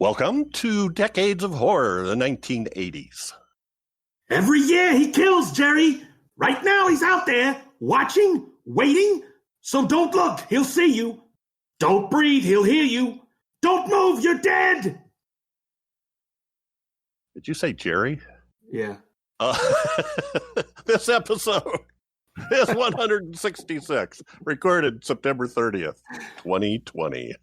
Welcome to Decades of Horror, the 1980s. Every year he kills, Jerry. Right now he's out there, watching, waiting. So don't look, he'll see you. Don't breathe, he'll hear you. Don't move, you're dead. Did you say Jerry? Yeah. This episode is 166, recorded September 30th, 2020.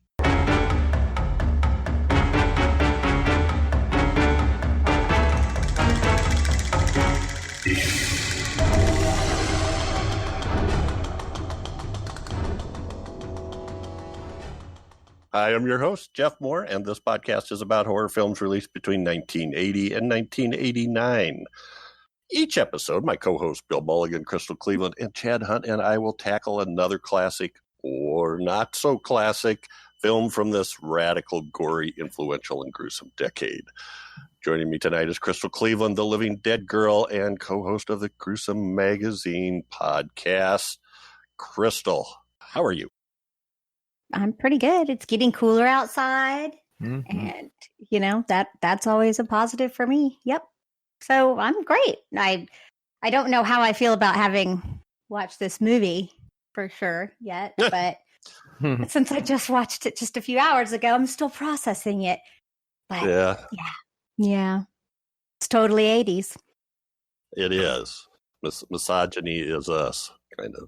I am your host, Jeff Mohr, and this podcast is about horror films released between 1980 and 1989. Each episode, my co-hosts Bill Mulligan, Crystal Cleveland, and Chad Hunt and I will tackle another classic or not so classic film from this radical, gory, influential, and gruesome decade. Joining me tonight is Crystal Cleveland, the living dead girl and co-host of the Gruesome Magazine podcast. Crystal, how are you? I'm pretty good. It's getting cooler outside. Mm-hmm. And, that's always a positive for me. Yep. So I'm great. I don't know how I feel about having watched this movie for sure yet, but since I just watched it just a few hours ago, I'm still processing it. But yeah. It's totally 80s. It is. Misogyny is us, kind of.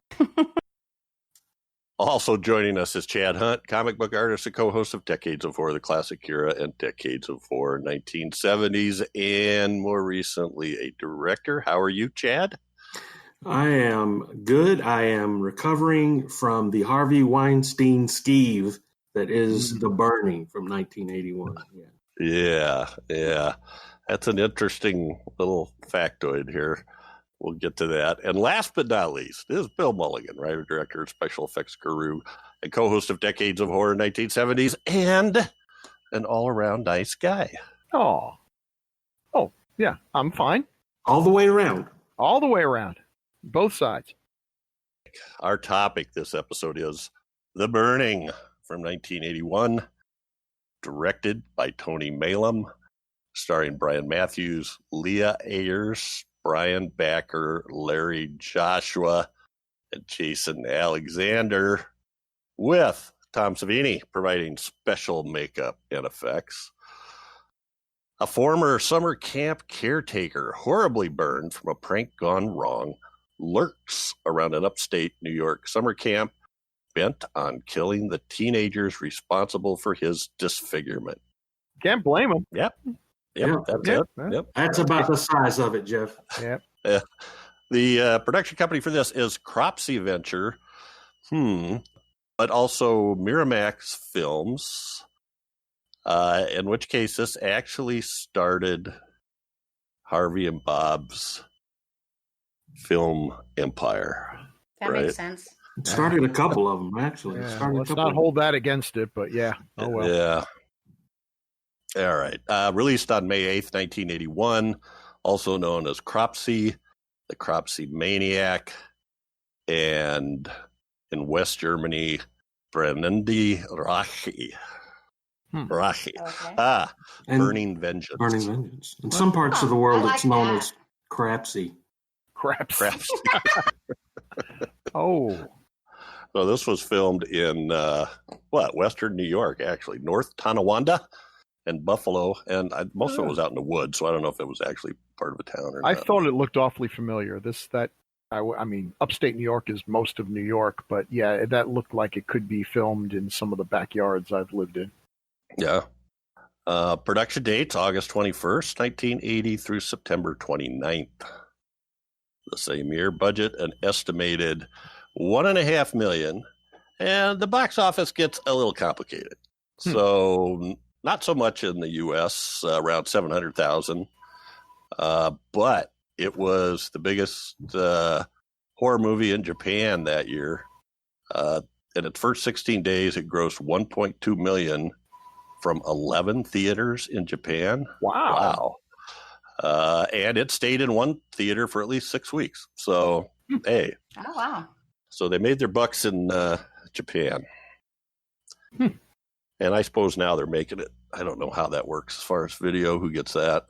Also joining us is Chad Hunt, comic book artist and co-host of Decades of Horror, the Classic Era, and Decades of Horror, 1970s, and more recently, a director. How are you, Chad? I am good. I am recovering from the Harvey Weinstein skeeve that is The Burning from 1981. Yeah. That's an interesting little factoid here. We'll get to that. And last but not least is Bill Mulligan, writer, director, special effects guru, and co-host of Decades of Horror 1970s, and an all-around nice guy. Oh, yeah, I'm fine. All the way around. All the way around. Both sides. Our topic this episode is The Burning from 1981, directed by Tony Maylam, starring Brian Matthews, Leah Ayres, Brian Backer, Larry Joshua, and Jason Alexander, with Tom Savini providing special makeup and effects. A former summer camp caretaker horribly burned from a prank gone wrong lurks around an upstate New York summer camp bent on killing the teenagers responsible for his disfigurement. Can't blame him. Yep, that's it. Yep. That's about the size of it, Jeff. Yep. The production company for this is Cropsey Venture, but also Miramax Films, in which case this actually started Harvey and Bob's film empire. That makes sense. It started a couple of them, actually. Yeah, let's not hold that against it, but yeah. Oh, well. Yeah. All right. Released on May 8th, 1981, also known as Cropsy, the Cropsy Maniac, and in West Germany, Brennende Rache. Rache. Okay. Burning Vengeance. Burning Vengeance. In some parts of the world, it's known as Cropsy. Cropsy. Oh. So this was filmed in, Western New York, actually. North Tonawanda and Buffalo, and most of it was out in the woods, so I don't know if it was actually part of a town or not. I thought it looked awfully familiar. Upstate New York is most of New York, but yeah, that looked like it could be filmed in some of the backyards I've lived in. Yeah. Production dates, August 21st, 1980 through September 29th. The same year. Budget, an estimated $1.5 million, and the box office gets a little complicated. So not so much in the U.S., around 700,000, but it was the biggest horror movie in Japan that year. In its first 16 days, it grossed $1.2 million from 11 theaters in Japan. Wow. And it stayed in one theater for at least 6 weeks. So, hey. Oh, wow. So they made their bucks in Japan. And I suppose now they're making it. I don't know how that works as far as video, who gets that.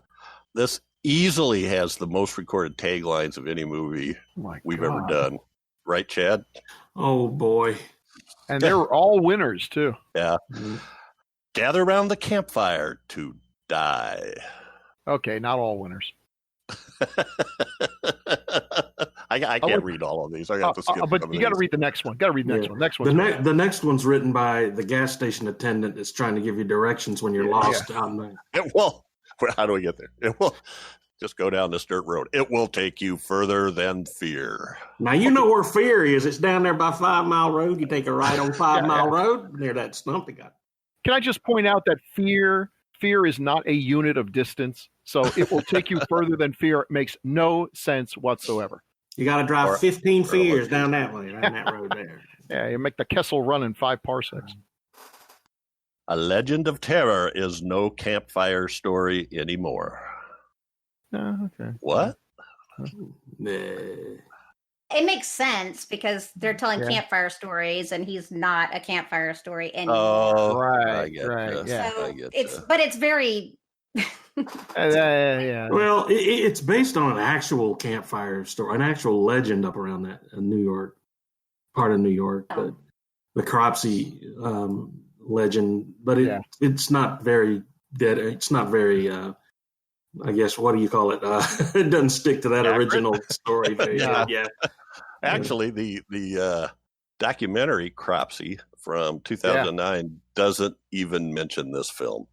This easily has the most recorded taglines of any movie we've ever done. Right, Chad? Oh, boy. And they were all winners, too. Yeah. Gather around the campfire to die. Okay, not all winners. I can't read all of these. I got to skip. But you got to read the next one. Next one. The next one's written by the gas station attendant that's trying to give you directions when you're lost out there. How do we get there? It will just go down this dirt road. It will take you further than fear. Now you know where fear is. It's down there by 5 Mile Road. You take a right on 5 Mile Road near that stump they got. Can I just point out that fear is not a unit of distance, so it will take you further than fear. It makes no sense whatsoever. You got to drive 15 fears down that way, down that road there. Yeah, you make the Kessel run in 5 parsecs. A Legend of Terror is no campfire story anymore. Okay. What? It makes sense because they're telling campfire stories, and he's not a campfire story anymore. Oh, right. Yeah. So it's very. Yeah. Well, it's based on an actual campfire story, an actual legend up around that New York part of New York, the Cropsy legend. But it's not very dead. It's not very. I guess what do you call it? It doesn't stick to that original story. Yeah. Actually, the documentary Cropsy from 2009 doesn't even mention this film.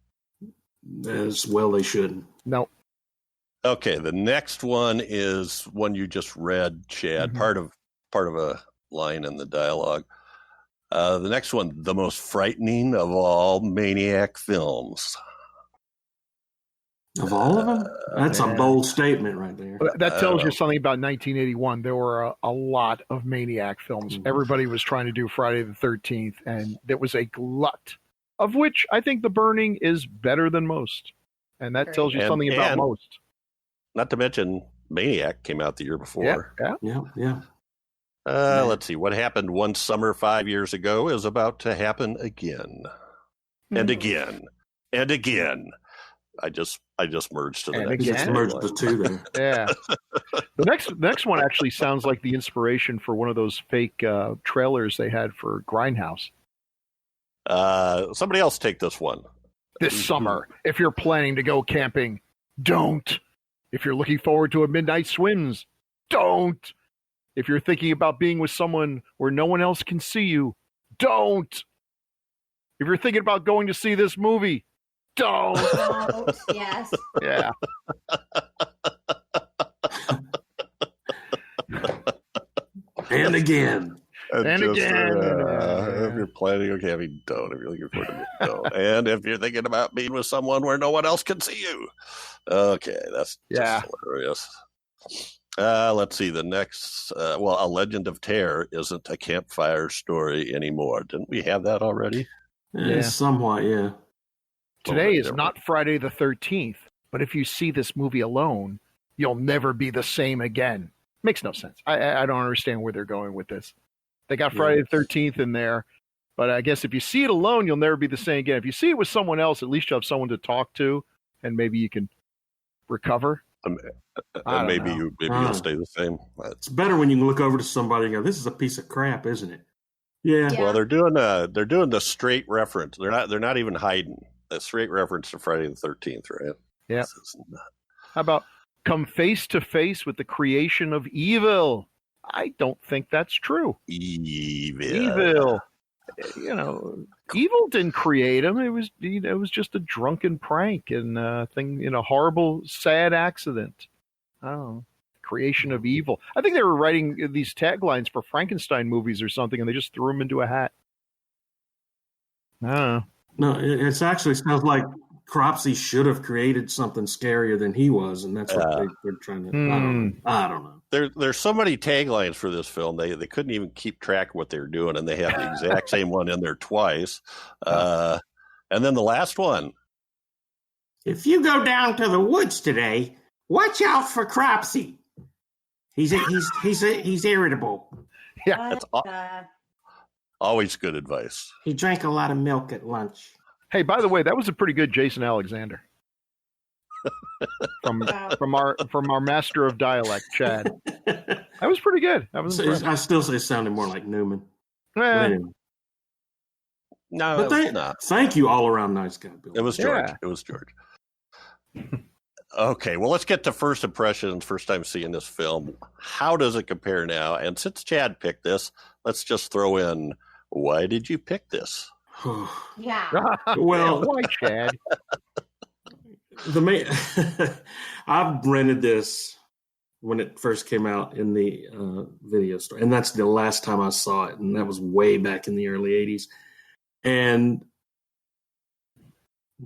As well they should. No. Okay, the next one is one you just read, Chad. Mm-hmm. Part of a line in the dialogue. The next one, the most frightening of all maniac films. Of all of them? That's a bold statement right there. That tells you something about 1981. There were a lot of maniac films. Mm-hmm. Everybody was trying to do Friday the 13th, and there was a glut, of which I think The Burning is better than most. And that tells you something about most. Not to mention, Maniac came out the year before. Yeah. Let's see. What happened one summer 5 years ago is about to happen again. And again. And again. I just merged to the next. Just merged the two there. Yeah. The next one actually sounds like the inspiration for one of those fake trailers they had for Grindhouse. Somebody else take this one. This summer, if you're planning to go camping, don't. If you're looking forward to a midnight swims, don't. If you're thinking about being with someone where no one else can see you, don't. If you're thinking about going to see this movie, don't. Yes. Yeah. And again. And again. If you're planning on camping, don't. If you're looking forward to it, don't. And if you're thinking about being with someone where no one else can see you. Okay, that's just hilarious. Let's see. The next, A Legend of Terror isn't a campfire story anymore. Didn't we have that already? Somewhat, yeah. Today is not Friday the 13th, but if you see this movie alone, you'll never be the same again. Makes no sense. I don't understand where they're going with this. They got Friday the 13th in there, but I guess if you see it alone, you'll never be the same again. If you see it with someone else, at least you have someone to talk to, and maybe you can recover. Maybe you'll stay the same. It's better when you can look over to somebody and go, "This is a piece of crap, isn't it?" Yeah. Well, they're doing the straight reference. They're not even hiding. A straight reference to Friday the 13th, right? Yeah. How about come face to face with the creation of evil? I don't think that's true. Evil. Evil didn't create him. It was just a drunken prank and a horrible, sad accident. Oh, creation of evil. I think they were writing these taglines for Frankenstein movies or something, and they just threw them into a hat. No, it actually sounds like Cropsy should have created something scarier than he was, and that's what they're trying to. I don't know. There's so many taglines for this film. They couldn't even keep track of what they were doing, and they have the exact same one in there twice. And then the last one. If you go down to the woods today, watch out for Cropsy. He's irritable. Yeah, that's always good advice. He drank a lot of milk at lunch. Hey, by the way, that was a pretty good Jason Alexander. from our master of dialect, Chad. That was pretty good. That was I still say it sounded more like Newman. Anyway. No, thank you, all around nice guy, Bill. It was George. Yeah. It was George. Okay, well, let's get to first impressions. First time seeing this film. How does it compare now? And since Chad picked this, let's just throw in, why did you pick this? Yeah. Well, why, Chad? I've rented this when it first came out in the video store, and that's the last time I saw it, and that was way back in the early 80s. And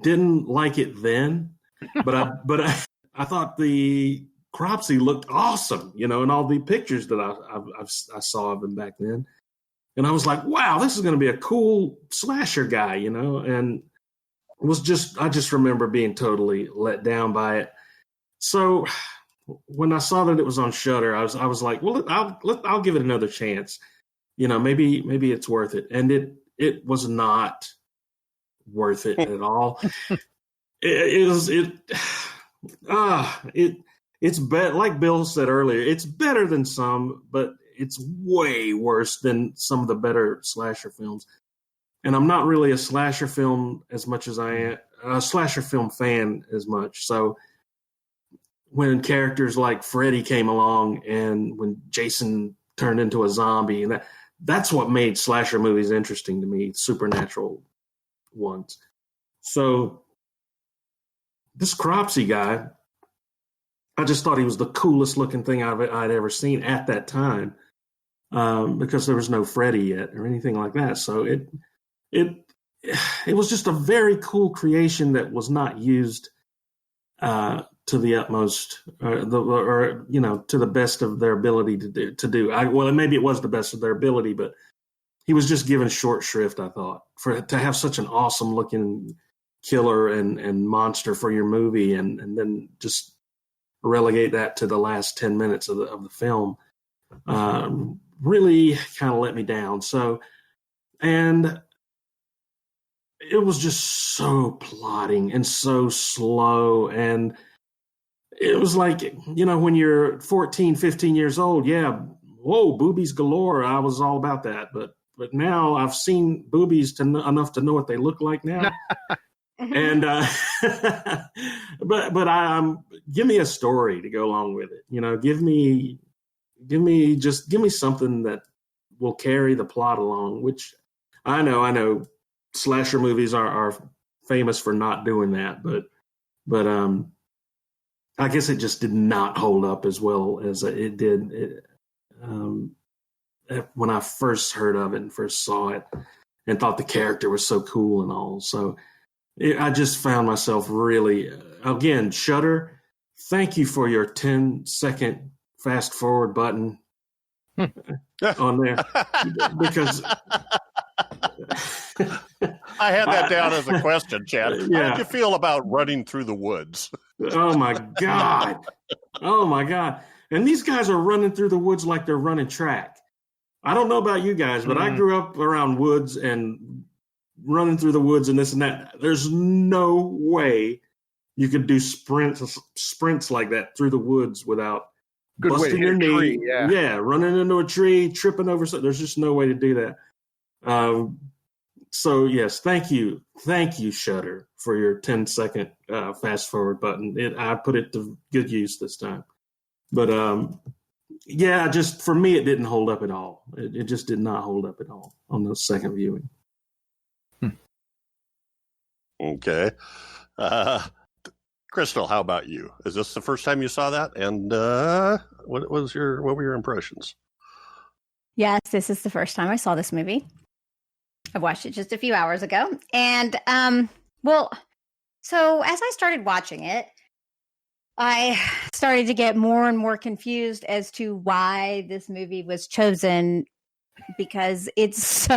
didn't like it then, but I thought the Cropsy looked awesome, in all the pictures that I saw of him back then. And I was like, wow, this is going to be a cool slasher guy, and I just remember being totally let down by it. So when I saw that it was on Shudder, I was like, well, I'll give it another chance. Maybe it's worth it. And it was not worth it at all. It's better. Like Bill said earlier, it's better than some, but it's way worse than some of the better slasher films. And I'm not really a slasher film as much as I am a slasher film fan as much. So when characters like Freddy came along and when Jason turned into a zombie, and that's what made slasher movies interesting to me, supernatural ones. So this Cropsy guy, I just thought he was the coolest looking thing I'd ever seen at that time, because there was no Freddy yet or anything like that. So it was just a very cool creation that was not used to the utmost, to the best of their ability to do. Maybe it was the best of their ability, but he was just given short shrift, I thought, to have such an awesome looking killer and monster for your movie, and then just relegate that to the last 10 minutes of the film, really kind of let me down. So, and it was just so plodding and so slow, and it was like, when you're 14, 15 years old, yeah, whoa, boobies galore. I was all about that. But now I've seen boobies enough to know what they look like now. And, but give me a story to go along with it. Give me something that will carry the plot along, which I know slasher movies are famous for not doing that, but I guess it just did not hold up as well as it did when I first heard of it and first saw it and thought the character was so cool and all. So I just found myself really, again, Shudder, thank you for your 10-second fast forward button on there, because I had that down as a question, Chad. Yeah. How did you feel about running through the woods? Oh my God. And these guys are running through the woods like they're running track. I don't know about you guys, but I grew up around woods and running through the woods and this and that. There's no way you could do sprints like that through the woods without busting your knee. Yeah, running into a tree, tripping over something. There's just no way to do that. So yes, thank you, Shudder, for your 10-second fast forward button. I put it to good use this time. But just for me, it didn't hold up at all. It just did not hold up at all on the second viewing. Okay, Crystal, how about you? Is this the first time you saw that? And what were your impressions? Yes, this is the first time I saw this movie. I watched it just a few hours ago. And, so as I started watching it, I started to get more and more confused as to why this movie was chosen, because it's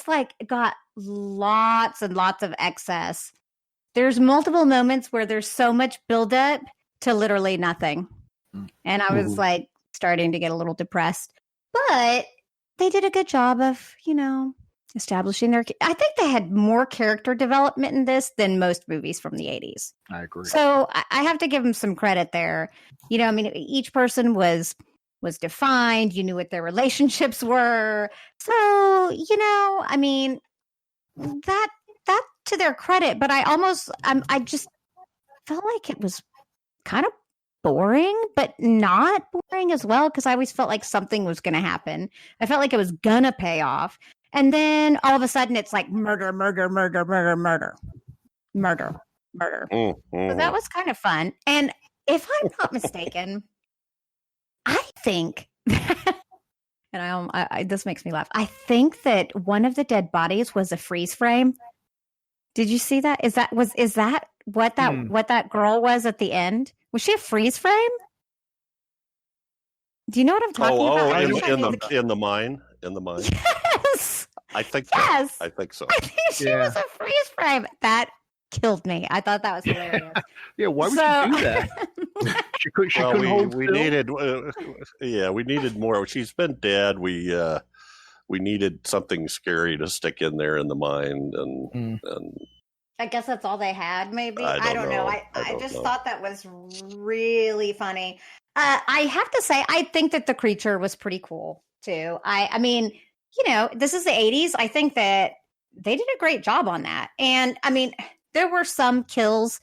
like got lots and lots of excess. There's multiple moments where there's so much buildup to literally nothing. And I was like starting to get a little depressed. But they did a good job of, establishing their. I think they had more character development in this than most movies from the 80s. I agree. So I have to give them some credit there. You know, I mean, each person was defined. You knew what their relationships were. So, you know, I mean, that to their credit, but I just felt like it was kind of boring, but not boring as well, because I always felt like something was going to happen. I felt like it was going to pay off. And then all of a sudden it's like murder. So that was kind of fun. And if I'm not mistaken, I think, and I this makes me laugh. I think that one of the dead bodies was a freeze frame. Did you see that? Is that what that girl was at the end? Was she a freeze frame? Do you know what I'm talking about? In the mine. Yes. I think. Yes. I think so. I think she was a freeze frame. That killed me. I thought that was hilarious. Yeah. Why would you do that? She couldn't hold we still. we needed more. She's been dead. We needed something scary to stick in there in the mine, and I guess that's all they had. Maybe I don't know. I just thought that was really funny. I have to say, I think that the creature was pretty cool too. I mean, you know, this is the 80s. I think that they did a great job on that. And I mean, there were some kills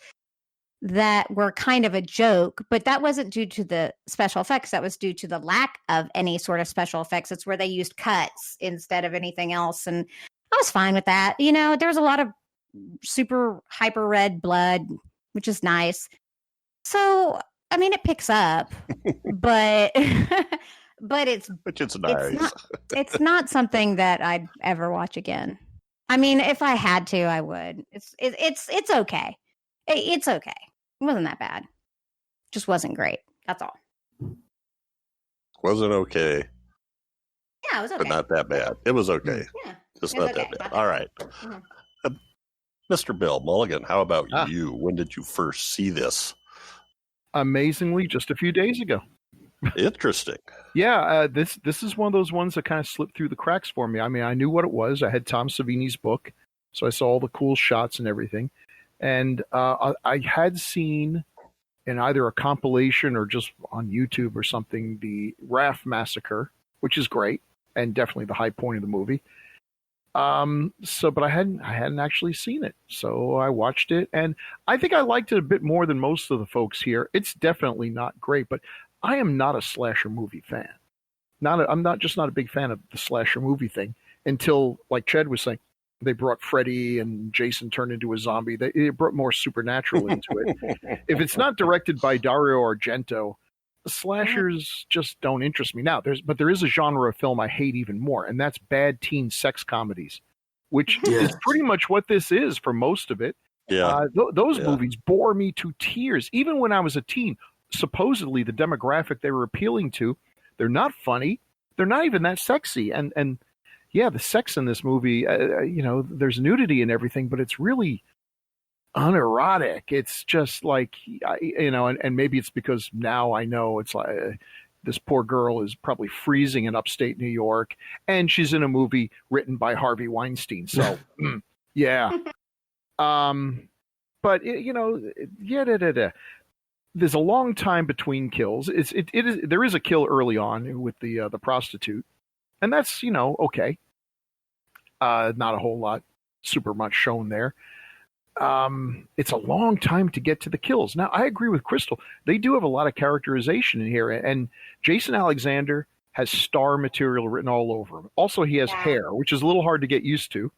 that were kind of a joke, but that wasn't due to the special effects. That was due to the lack of any sort of special effects. It's where they used cuts instead of anything else. And I was fine with that. You know, there was a lot of super hyper red blood, which is nice. So, I mean, it picks up, but it's nice. It's not something that I'd ever watch again. I mean, if I had to, I would. It's okay. It's okay. It wasn't that bad. Just wasn't great. That's all. Wasn't okay. Yeah, it was okay. But not that bad. It was okay. Yeah. Just not that bad. All right. Mm-hmm. Mr. Bill Mulligan, how about you? When did you first see this? Amazingly, just a few days ago. Interesting. Yeah, this is one of those ones that kind of slipped through the cracks for me. I mean, I knew what it was. I had Tom Savini's book, so I saw all the cool shots and everything. And I had seen in either a compilation or just on YouTube or something the Raft Massacre, which is great and definitely the high point of the movie. But I hadn't actually seen it. So I watched it, and I think I liked it a bit more than most of the folks here. It's definitely not great, but I am not a slasher movie fan. I'm not a big fan of the slasher movie thing until, like Ched was saying, they brought Freddy and Jason turned into a zombie. It brought more supernatural into it. If it's not directed by Dario Argento, slashers just don't interest me. Now, there is a genre of film I hate even more, and that's bad teen sex comedies, which is pretty much what this is for most of it. Yeah, those movies bore me to tears. Even when I was a teen, supposedly the demographic they were appealing to, they're not funny. They're not even that sexy. And yeah, the sex in this movie, there's nudity and everything, but it's really unerotic. It's just like, and maybe it's because now I know it's like this poor girl is probably freezing in upstate New York, and she's in a movie written by Harvey Weinstein. So, yeah. But there's a long time between kills. There is a kill early on with the prostitute, and that's okay. Not a whole lot, super much shown there. It's a long time to get to the kills. Now, I agree with Crystal. They do have a lot of characterization in here, and Jason Alexander has star material written all over him. Also, he has hair, which is a little hard to get used to.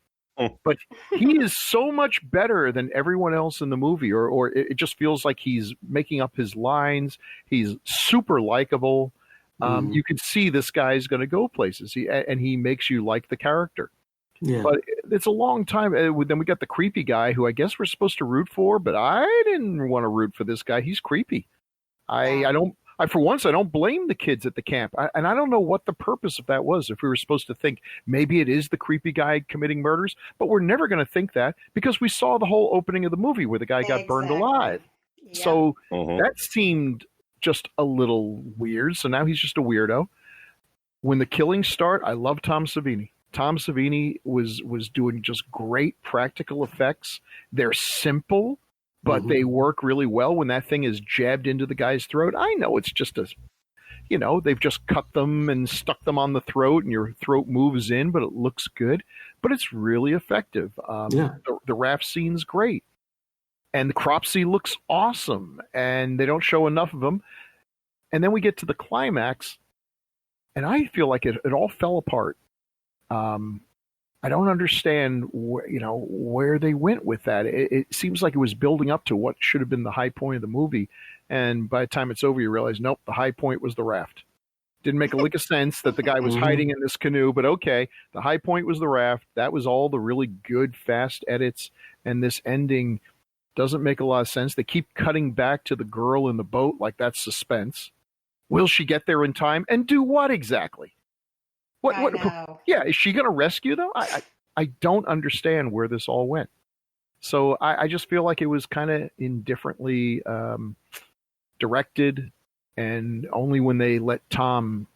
But he is so much better than everyone else in the movie, or it just feels like he's making up his lines. He's super likable. You can see this guy's going to go places, and he makes you like the character. Yeah. But it's a long time. Then we got the creepy guy who I guess we're supposed to root for, but I didn't want to root for this guy. He's creepy. For once, I don't blame the kids at the camp. And I don't know what the purpose of that was. If we were supposed to think maybe it is the creepy guy committing murders, but we're never going to think that because we saw the whole opening of the movie where the guy got burned alive. Yeah. So that seemed just a little weird. So now he's just a weirdo. When the killings start, I love Tom Savini. Tom Savini was doing just great practical effects. They're simple, but they work really well when that thing is jabbed into the guy's throat. I know it's just they've just cut them and stuck them on the throat and your throat moves in, but it looks good. But it's really effective. The raft scene's great. And the Cropsey looks awesome. And they don't show enough of them. And then we get to the climax, and I feel like it all fell apart. I don't understand where they went with that. It seems like it was building up to what should have been the high point of the movie. And by the time it's over, you realize, nope, the high point was the raft. Didn't make a lick of sense that the guy was hiding in this canoe, but okay, the high point was the raft. That was all the really good, fast edits. And this ending doesn't make a lot of sense. They keep cutting back to the girl in the boat like that's suspense. Will she get there in time? And do what exactly? What? Yeah, is she going to rescue them? I don't understand where this all went. So I just feel like it was kind of indifferently directed, and only when they let Tom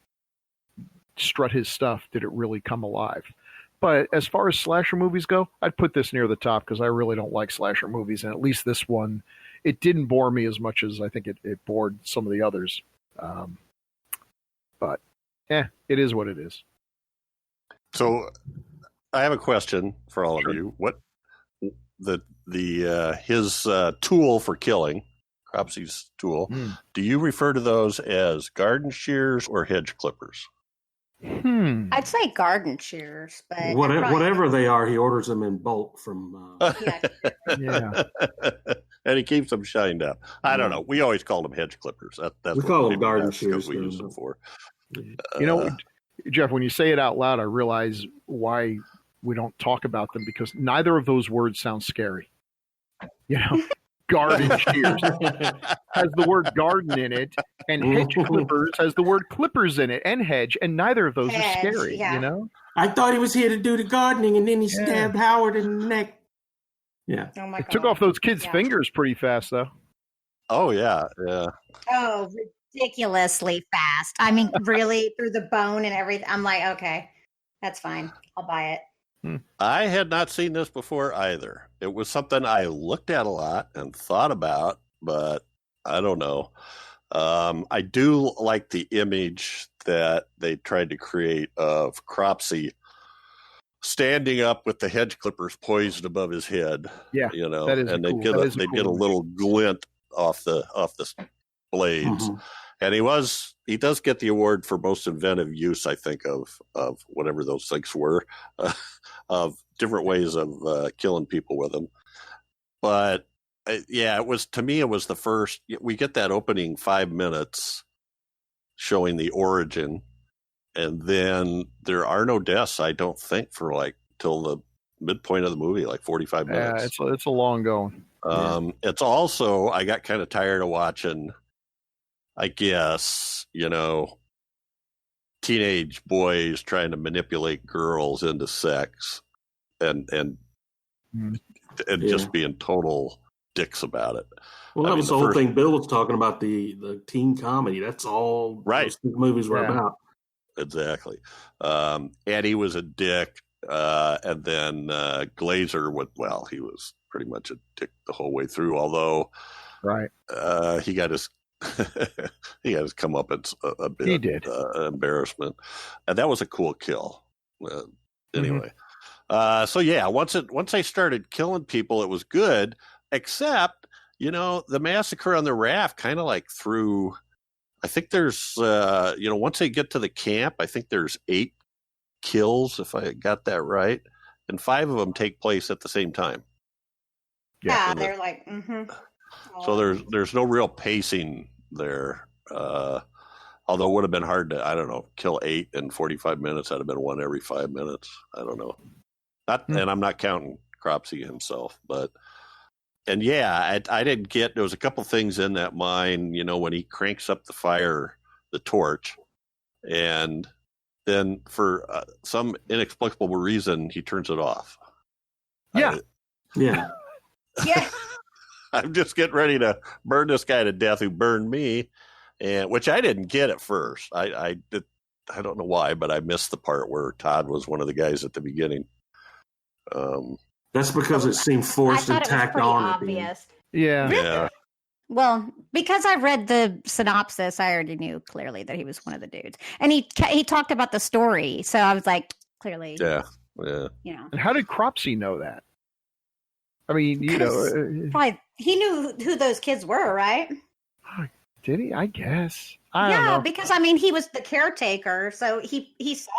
strut his stuff did it really come alive. But as far as slasher movies go, I'd put this near the top because I really don't like slasher movies, and at least this one, it didn't bore me as much as I think it bored some of the others. But it is what it is. So I have a question for all of you. What his tool for killing, Cropsy's tool, do you refer to those as garden shears or hedge clippers? I'd say garden shears, but whatever they are, he orders them in bulk from. Yeah. And he keeps them shined up. I don't know. We always called them hedge clippers. That's we call them garden shears. We use them for. Jeff, when you say it out loud, I realize why we don't talk about them, because neither of those words sound scary. Garden shears has the word garden in it, and hedge clippers has the word clippers in it, and hedge, and neither of those are scary. Yeah. I thought he was here to do the gardening, and then he stabbed Howard in the neck. Yeah. Oh my God. Took off those kids' fingers pretty fast, though. Oh yeah. Oh, ridiculously fast. I mean, really, through the bone and everything. I'm like, okay, that's fine. I'll buy it. I had not seen this before either. It was something I looked at a lot and thought about, but I don't know. I do like the image that they tried to create of Cropsy standing up with the hedge clippers poised above his head. Yeah, that is and they get a little glint off the blades. And he does get the award for most inventive use, I think, of whatever those things were, of different ways of killing people with them. But it was the first. We get that opening 5 minutes showing the origin, and then there are no deaths, I don't think, for till the midpoint of the movie, 45 minutes. Yeah, it's a long going. It's also, I got kind of tired of watching, I guess, teenage boys trying to manipulate girls into sex and just being total dicks about it. Well, that was the whole thing Bill was talking about, the teen comedy. That's all those movies were about. Exactly. Eddy was a dick. And then Glazer he was pretty much a dick the whole way through, although he got his comeuppance a bit. He did. Embarrassment. And that was a cool kill. Anyway. Once they started killing people, it was good, except, the massacre on the raft kind of threw, I think there's, once they get to the camp, I think there's 8 kills, if I got that right, and 5 of them take place at the same time. Yeah, they're So there's no real pacing there. Although it would have been hard to, I don't know, kill 8 in 45 minutes. That'd have been 1 every 5 minutes. I don't know. And I'm not counting Cropsy himself, but. And I didn't get, there was a couple things in that mine, when he cranks up the torch, and then for some inexplicable reason, he turns it off. Yeah. Yeah. I'm just getting ready to burn this guy to death who burned me, and which I didn't get at first. I I don't know why, but I missed the part where Todd was one of the guys at the beginning. That's because it seemed forced and tacked on. Obvious. Yeah. Really? Yeah. Well, because I read the synopsis, I already knew clearly that he was one of the dudes, and he talked about the story, so I was like, clearly, Yeah. And how did Cropsy know that? I mean, probably he knew who those kids were, right? Did he? I guess. I don't know. Because I mean, he was the caretaker, so he saw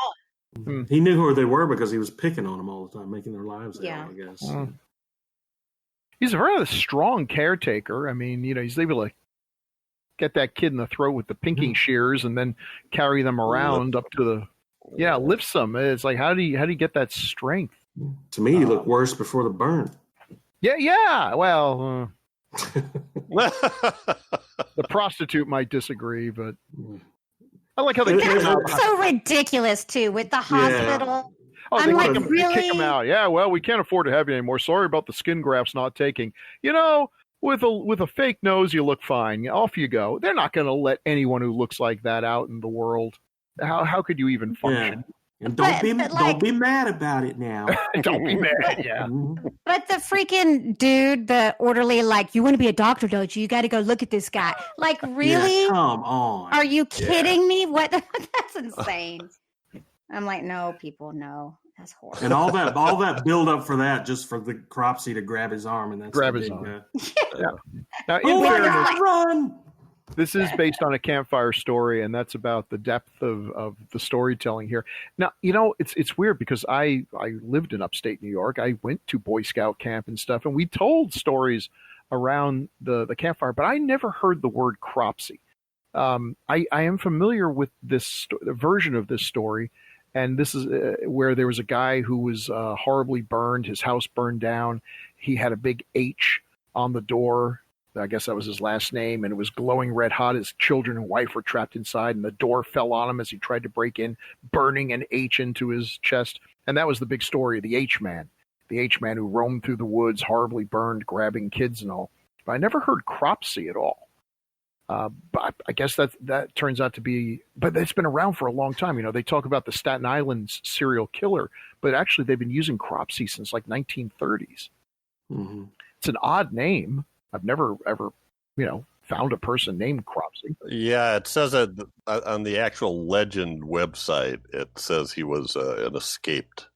it. He knew who they were because he was picking on them all the time, making their lives hell, I guess. He's a very strong caretaker. I mean, he's able to get that kid in the throat with the pinking shears and then carry them around up to the lifts them. It's like, how do you get that strength? To me, he looked worse before the burn. Yeah. Well, the prostitute might disagree, but I like how they That's so ridiculous too with the hospital. Yeah. Oh, I'm like, really? Kick him out. Yeah, well, we can't afford to have you anymore. Sorry about the skin grafts not taking. With a fake nose, you look fine. Off you go. They're not going to let anyone who looks like that out in the world. How could you even function? Yeah. And don't be mad about it now. Don't be mad. Yeah. But the freaking dude, the orderly, like, you want to be a doctor, don't you? You got to go look at this guy. Like, really? Yeah, come on. Are you kidding me? What? That's insane. I'm like, no, people, no. That's horrible. And all that build up for that, just for the Cropsy to grab his arm, and that's grab his arm. Yeah. Now, in fairness, run. This is based on a campfire story, and that's about the depth of the storytelling here. Now, it's weird because I lived in upstate New York. I went to Boy Scout camp and stuff, and we told stories around the campfire, but I never heard the word Cropsy. I am familiar with this version of this story, and this is where there was a guy who was horribly burned. His house burned down. He had a big H on the door. I guess that was his last name, and it was glowing red hot. His children and wife were trapped inside, and the door fell on him as he tried to break in, burning an H into his chest. And that was the big story, the H-Man. The H-Man who roamed through the woods, horribly burned, grabbing kids and all. But I never heard Cropsy at all. But I guess that turns out to be, but it's been around for a long time. They talk about the Staten Island serial killer, but actually they've been using Cropsy since like 1930s. Mm-hmm. It's an odd name. I've never ever, found a person named Cropsy. Yeah, it says that on the actual legend website, it says he was an escaped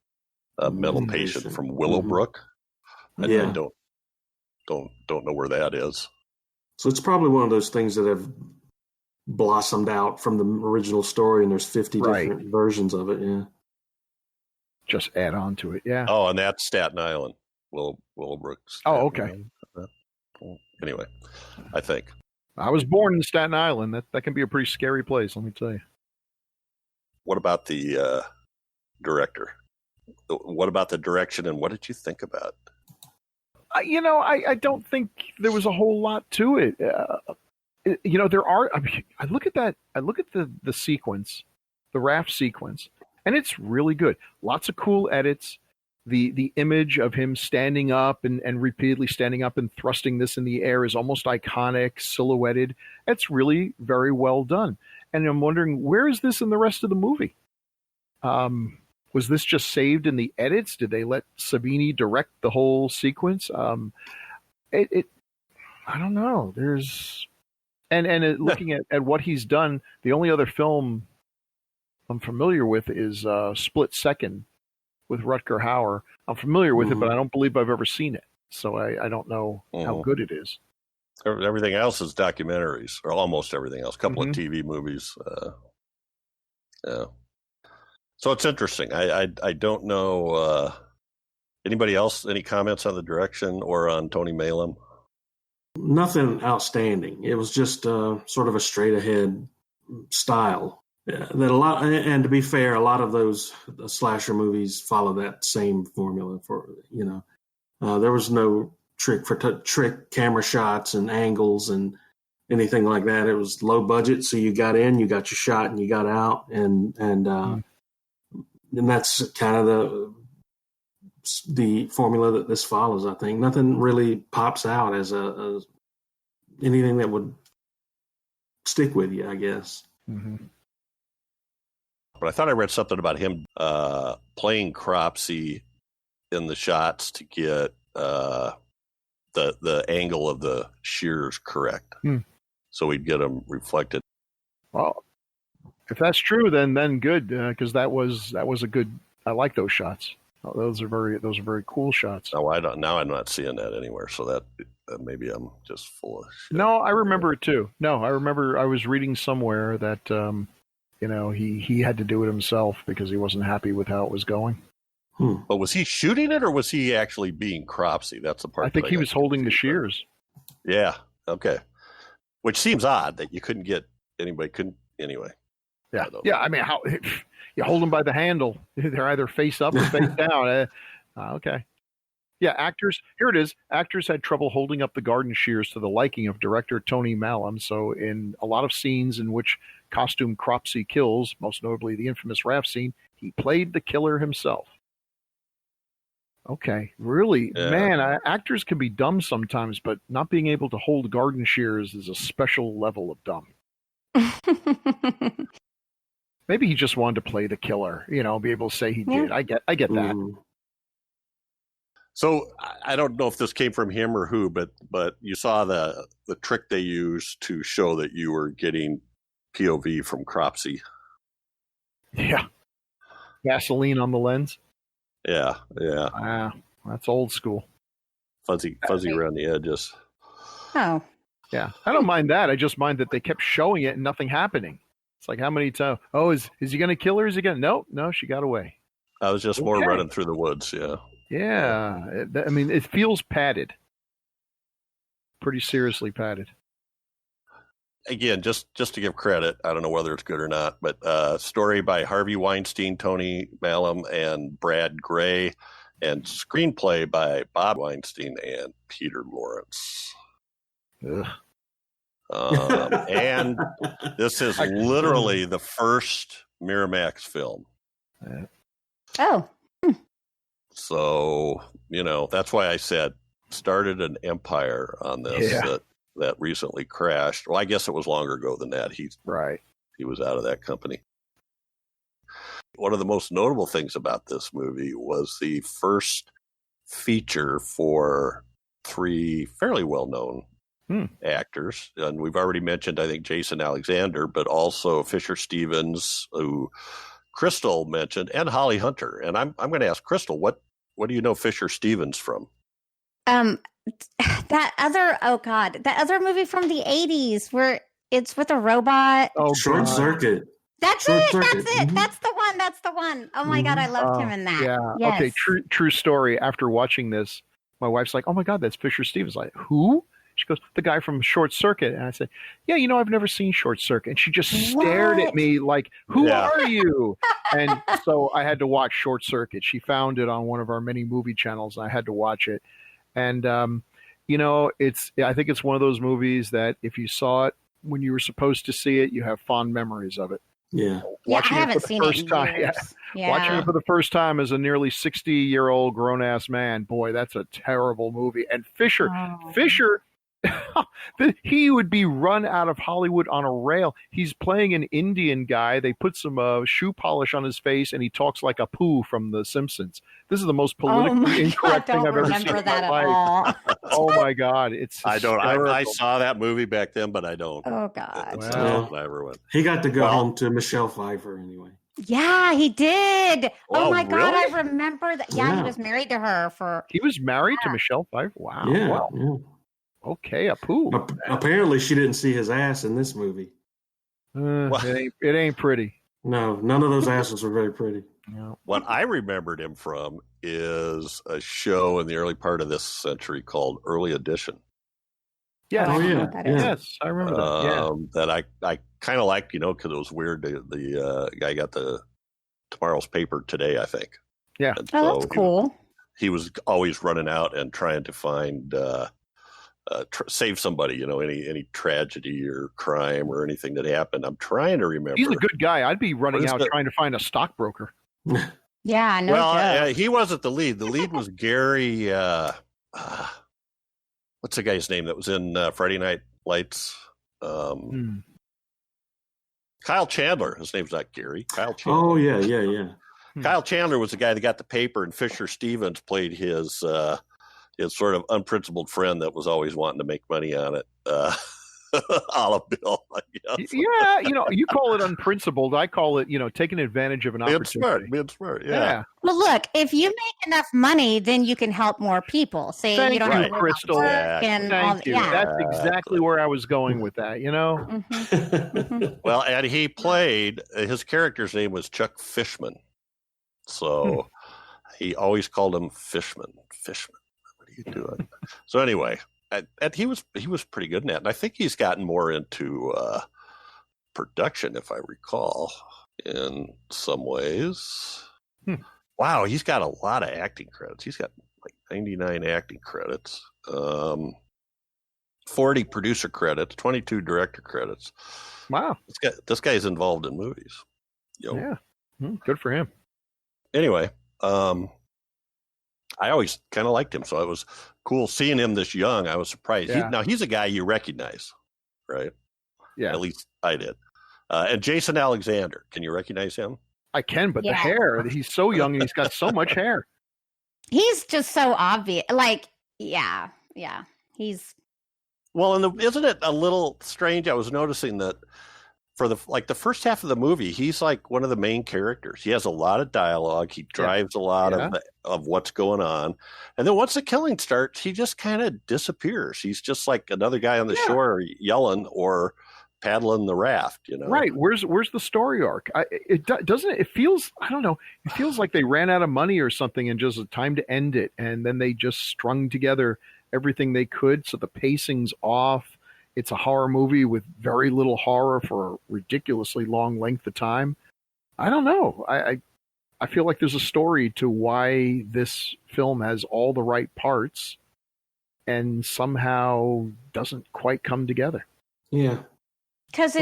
mental patient from Willowbrook. Mm-hmm. I don't know where that is. So it's probably one of those things that have blossomed out from the original story, and there's 50 different versions of it. Yeah, just add on to it. Yeah. Oh, and that's Staten Island, Willowbrook. Oh, okay. Anyway, I think I was born in Staten Island. That can be a pretty scary place, let me tell you. What about the director? What about the direction, and what did you think about it? I don't think there was a whole lot to it. There are. I mean, I look at that. I look at the sequence, the raft sequence, and it's really good. Lots of cool edits. The image of him standing up and repeatedly standing up and thrusting this in the air is almost iconic, silhouetted. It's really very well done. And I'm wondering, where is this in the rest of the movie? Was this just saved in the edits? Did they let Savini direct the whole sequence? I don't know. Looking at what he's done, the only other film I'm familiar with is Split Second with Rutger Hauer. I'm familiar with it, but I don't believe I've ever seen it. So I don't know how good it is. Everything else is documentaries, or almost everything else. A couple of TV movies. Yeah. So it's interesting. I don't know. Anybody else? Any comments on the direction or on Tony Maylam? Nothing outstanding. It was just sort of a straight ahead style. That a lot, and to be fair, a lot of those slasher movies follow that same formula. There was no trick camera shots and angles and anything like that. It was low budget, so you got in, you got your shot, and you got out, and that's kind of the formula that this follows. I think nothing really pops out as anything that would stick with you, I guess. Mm-hmm. But I thought I read something about him playing Cropsy in the shots to get the angle of the shears correct. So we'd get them reflected. Well, if that's true, then good, because that was a good. I like those shots. Those are very cool shots. Oh, I'm not seeing that anywhere. So that maybe I'm just full of shit. No, I remember it too. No, I remember I was reading somewhere that he had to do it himself because he wasn't happy with how it was going. But was he shooting it, or was he actually being Cropsy? That's the part. I think he was holding the shears. Yeah. Okay. Which seems odd that you couldn't get anybody. Couldn't anyway. Yeah. I mean, how you hold them by the handle? They're either face up or face down. Okay. Yeah. Actors. Here it is. Actors had trouble holding up the garden shears to the liking of director Tony Maylam. So in a lot of scenes in which costume Cropsy kills, most notably the infamous raft scene, he played the killer himself. Okay, really, yeah. Man, actors can be dumb sometimes, but not being able to hold garden shears is a special level of dumb. Maybe he just wanted to play the killer, be able to say he did. I get that. So I don't know if this came from him or who, but you saw the trick they used to show that you were getting POV from Cropsy. Yeah, gasoline on the lens. Yeah. Wow, that's old school. Fuzzy around the edges. Oh. Yeah, I don't mind that. I just mind that they kept showing it and nothing happening. It's like, how many times? Oh, is he going to kill her? Is he going to? No, she got away. I was just more running through the woods, yeah. Yeah, I mean, it feels padded. Pretty seriously padded. Again, just to give credit, I don't know whether it's good or not, but story by Harvey Weinstein, Tony Maylam, and Brad Gray, and screenplay by Bob Weinstein and Peter Lawrence. And this is literally the first Miramax film. Oh. So, that's why I said started an empire on this that recently crashed. Well, I guess it was longer ago than that. He was out of that company. One of the most notable things about this movie was the first feature for three fairly well-known actors. And we've already mentioned, I think, Jason Alexander, but also Fisher Stevens, who Crystal mentioned, and Holly Hunter. And I'm going to ask Crystal, what do you know Fisher Stevens from? That other movie from the 80s where it's with a robot. Oh, Short Circuit. That's it. Mm-hmm. That's the one. Oh my God, I loved him in that. Yeah. Yes. Okay. True story. After watching this, my wife's like, "Oh my God, that's Fisher Stevens." Like, who? She goes, "The guy from Short Circuit." And I said, "Yeah, I've never seen Short Circuit." And she just stared at me like, "Who are you?" And so I had to watch Short Circuit. She found it on one of our many movie channels, and I had to watch it. And, I think it's one of those movies that if you saw it when you were supposed to see it, you have fond memories of it. Yeah. Watching I haven't seen it in years. Watching it for the first time as a nearly 60-year-old grown-ass man, boy, that's a terrible movie. And Fisher, he would be run out of Hollywood on a rail. He's playing an Indian guy. They put some shoe polish on his face, and he talks like Apu from The Simpsons. This is the most politically incorrect thing I've ever seen in my life. Oh my God, it's hysterical. I saw that movie back then, but I don't. Oh God, I ever went. He got to go home to Michelle Pfeiffer anyway. Yeah, he did. Oh my God, really? I remember that. Yeah, he was married to her for. He was married to Michelle Pfeiffer. Wow. Yeah. Wow. Yeah. Okay, Apu. Apparently, she didn't see his ass in this movie. It ain't pretty. No, none of those asses were very pretty. No. What I remembered him from is a show in the early part of this century called Early Edition. Yes. Oh, yeah. Yes, I remember that. Yeah. That I kind of liked, because it was weird. The guy got the Tomorrow's Paper today, I think. Yeah. And that's cool. He was always running out and trying to find save somebody, any tragedy or crime or anything that happened. I'm trying to remember. He's a good guy. I'd be running out trying to find a stockbroker. Yeah, no. Well, he wasn't the lead. The lead was Gary. What's the guy's name that was in Friday Night Lights? Kyle Chandler. His name's not Gary. Kyle Chandler. Oh, yeah. Kyle Chandler was the guy that got the paper, and Fisher Stevens played his sort of unprincipled friend that was always wanting to make money on it. Olive Bill, I guess. Yeah, you call it unprincipled. I call it, taking advantage of an opportunity. Being smart, yeah. Well, look, if you make enough money, then you can help more people. Say you don't have to Crystal. Thank you. Yeah. That's exactly where I was going with that, Mm-hmm. Mm-hmm. Well, and he played, his character's name was Chuck Fishman. So he always called him Fishman. What are you doing? So anyway, he was pretty good in that. And I think he's gotten more into production, if I recall, in some ways. Wow, he's got a lot of acting credits. He's got like 99 acting credits, 40 producer credits, 22 director credits. Wow. This guy's involved in movies. Yeah. Good for him. Anyway, I always kind of liked him, so it was cool seeing him this young. I was surprised. Yeah. Now, he's a guy you recognize, right? Yeah. At least I did. And Jason Alexander, can you recognize him? I can, but the hair, he's so young and he's got so much hair. He's just so obvious. Like, yeah. He's... Well, and isn't it a little strange? I was noticing that for the first half of the movie, he's like one of the main characters. He has a lot of dialogue. He drives a lot of what's going on. And then once the killing starts, he just kind of disappears. He's just like another guy on the shore yelling or paddling the raft, Right. Where's the story arc? It feels, I don't know. It feels like they ran out of money or something and just time to end it. And then they just strung together everything they could. So the pacing's off. It's a horror movie with very little horror for a ridiculously long length of time. I don't know. I feel like there's a story to why this film has all the right parts and somehow doesn't quite come together. Yeah. Because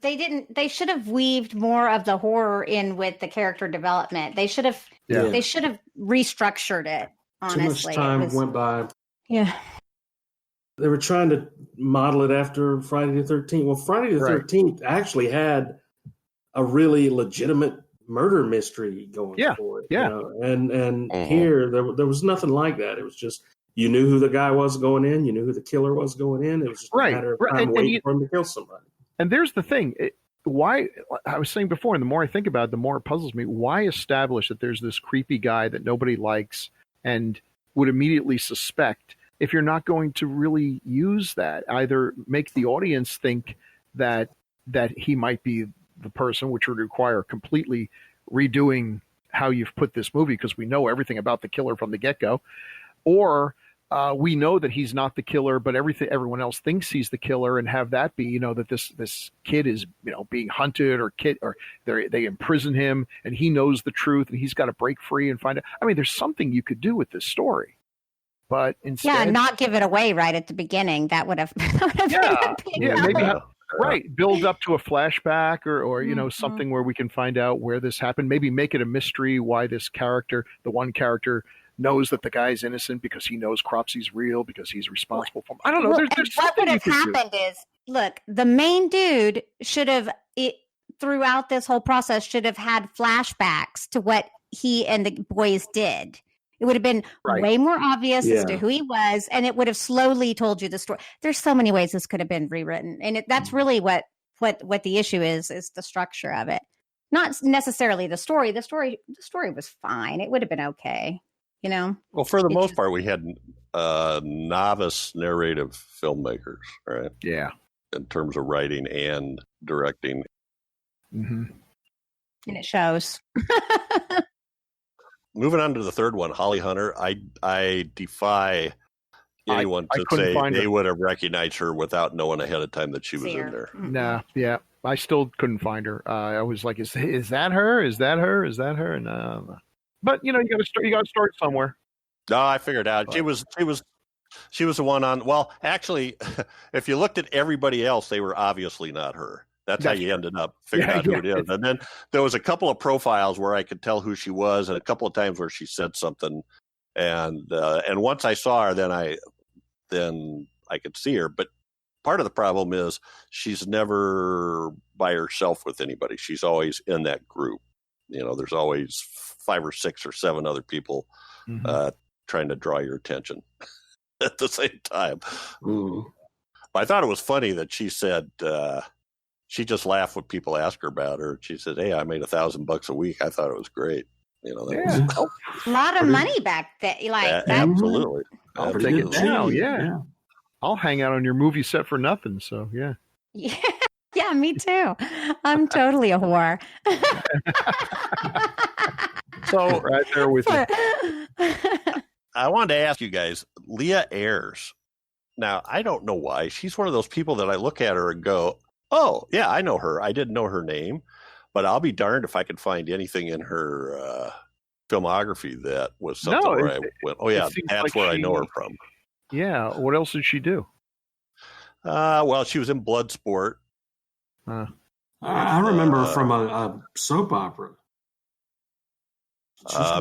they should have weaved more of the horror in with the character development. They should have restructured it. Honestly, too much time went by. Yeah. They were trying to model it after Friday the 13th. Well, Friday the 13th actually had a really legitimate murder mystery going for it. Yeah. And here, there was nothing like that. It was just, you knew who the guy was going in. You knew who the killer was going in. It was just a matter of time waiting for him to kill somebody. And there's the thing. Why, I was saying before, and the more I think about it, the more it puzzles me. Why establish that there's this creepy guy that nobody likes and would immediately suspect if you're not going to really use that? Either make the audience think that he might be the person, which would require completely redoing how you've put this movie because we know everything about the killer from the get-go, or we know that he's not the killer, but everyone else thinks he's the killer, and have that be, that this kid is, being hunted or they imprison him and he knows the truth and he's got to break free and find out. I mean, there's something you could do with this story, but instead, not give it away right at the beginning. That would have, maybe build up to a flashback or something where we can find out where this happened. Maybe make it a mystery why this character, the one character, knows that the guy's innocent because he knows Cropsy's real because he's responsible for him. I don't know. There's what would have happened is, look, the main dude should have, throughout this whole process, should have had flashbacks to what he and the boys did. It would have been way more obvious as to who he was, and it would have slowly told you the story. There's so many ways this could have been rewritten, and that's really what the issue is the structure of it, not necessarily the story. The story was fine. It would have been okay. Well, for the most part, we had novice narrative filmmakers, right? Yeah. In terms of writing and directing. Mm-hmm. And it shows. Moving on to the third one, Holly Hunter. I defy anyone to say they would have recognized her without knowing ahead of time that she was in there. Mm-hmm. Nah, yeah. I still couldn't find her. I was like, is that her? Is that her? Is that her? No. But you got to start somewhere. No, I figured out she was the one on. Well, actually, if you looked at everybody else, they were obviously not her. That's how you ended up figuring out who it is. And then there was a couple of profiles where I could tell who she was, and a couple of times where she said something. And once I saw her, then I could see her. But part of the problem is she's never by herself with anybody. She's always in that group. There's always 5 or 6 or 7 other people trying to draw your attention at the same time. I thought it was funny that she said she just laughed when people asked her about her. She said, "Hey, I made $1,000 a week." I thought it was great. That was a lot of money back then. Absolutely. I'll take it now. Yeah. I'll hang out on your movie set for nothing. So yeah. Yeah, me too. I'm totally a whore. So right there with you. I wanted to ask you guys, Leah Ayres. Now, I don't know why. She's one of those people that I look at her and go, "Oh, yeah, I know her. I didn't know her name, but I'll be darned if I can find anything in her filmography that was something where I went, oh, yeah, that's where I know her from." Yeah. What else did she do? Well, she was in Bloodsport. I remember her from a soap opera.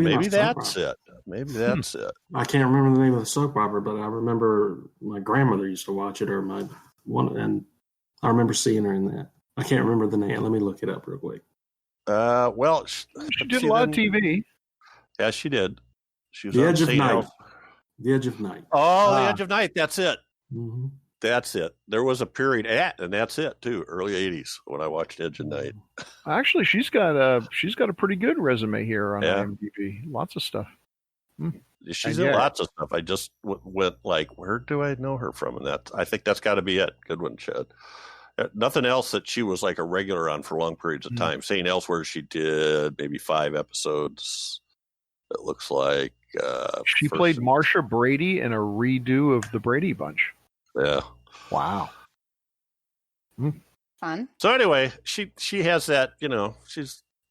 Maybe that's it. Maybe that's it. I can't remember the name of the soap opera, but I remember my grandmother used to watch it, and I remember seeing her in that. I can't remember the name. Let me look it up real quick. Well, she did a lot of TV. Yeah, she did. She was The on Edge of St. Night. Elf. The Edge of Night. Oh, The Edge of Night. That's it. Mm-hmm. That's it. There was a period and that's it too. Early '80s when I watched Edge of Night. Actually, she's got a pretty good resume here on IMDb. Lots of stuff. She's in lots of stuff. I just went like, where do I know her from? And I think that's got to be it. Good one, Chad. Nothing else that she was like a regular on for long periods of time. St. Elsewhere, she did maybe 5 episodes. It looks like she played Marsha Brady in a redo of the Brady Bunch. Yeah. Wow. Fun. So anyway, she has that.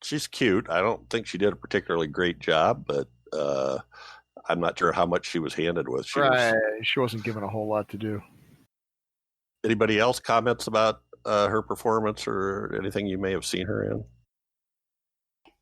She's cute. I don't think she did a particularly great job, but I'm not sure how much she was handed with. She wasn't given a whole lot to do. Anybody else comments about her performance or anything you may have seen her in?